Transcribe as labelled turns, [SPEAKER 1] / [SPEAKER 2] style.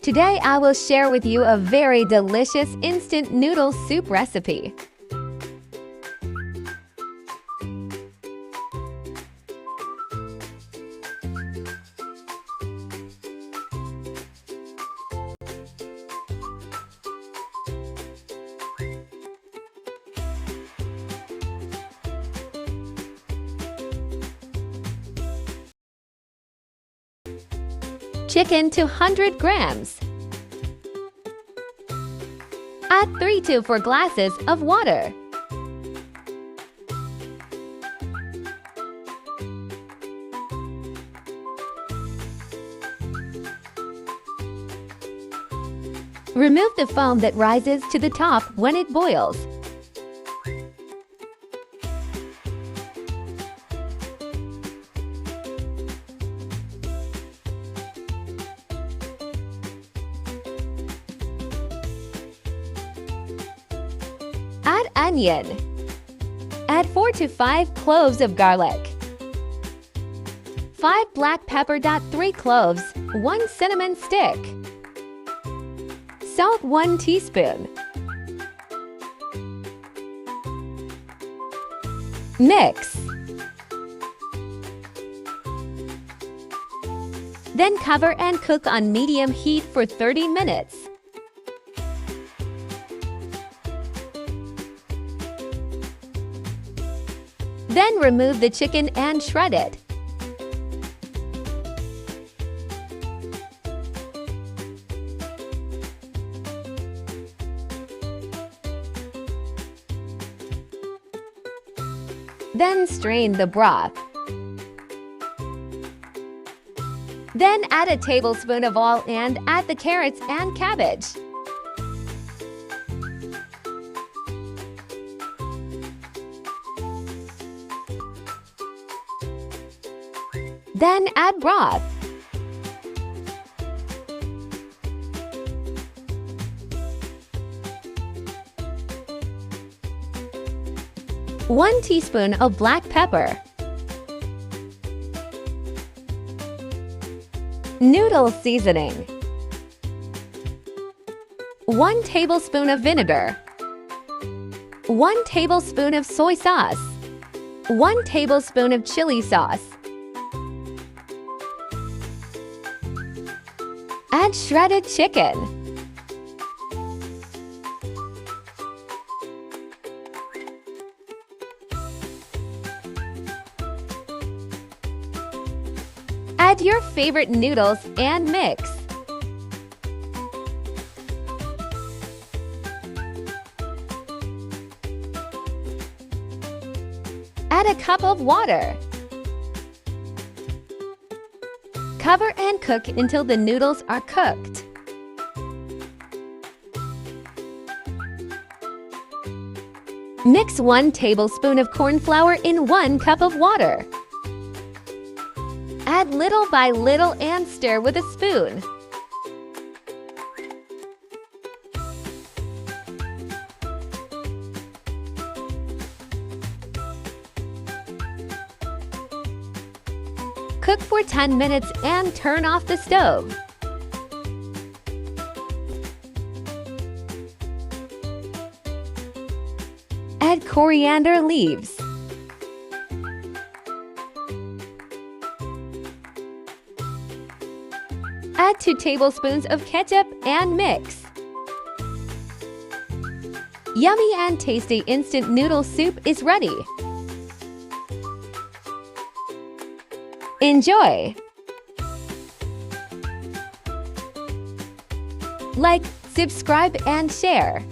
[SPEAKER 1] Today I will share with you a very delicious instant noodle soup recipe.
[SPEAKER 2] Chicken 200 grams. Add 3 to 4 glasses of water. Remove the foam that rises to the top when it boils. Add onion. Add 4 to 5 cloves of garlic. 5 black pepper. 3 cloves. 1 cinnamon stick. Salt 1 teaspoon. Mix. Then cover and cook on medium heat for 30 minutes. Then remove the chicken and shred it. Then strain the broth. Then add a tablespoon of oil and add the carrots and cabbage. Then add broth. One teaspoon of black pepper. Noodle seasoning. 1 tablespoon of vinegar. 1 tablespoon of soy sauce. 1 tablespoon of chili sauce. Add shredded chicken. Add your favorite noodles and mix. Add a cup of water. Cover and cook until the noodles are cooked. Mix 1 tablespoon of corn flour in 1 cup of water. Add little by little and stir with a spoon. Cook for 10 minutes and turn off the stove. Add coriander leaves. Add 2 tablespoons of ketchup and mix. Yummy and tasty instant noodle soup is ready. Enjoy! Like, subscribe, and share.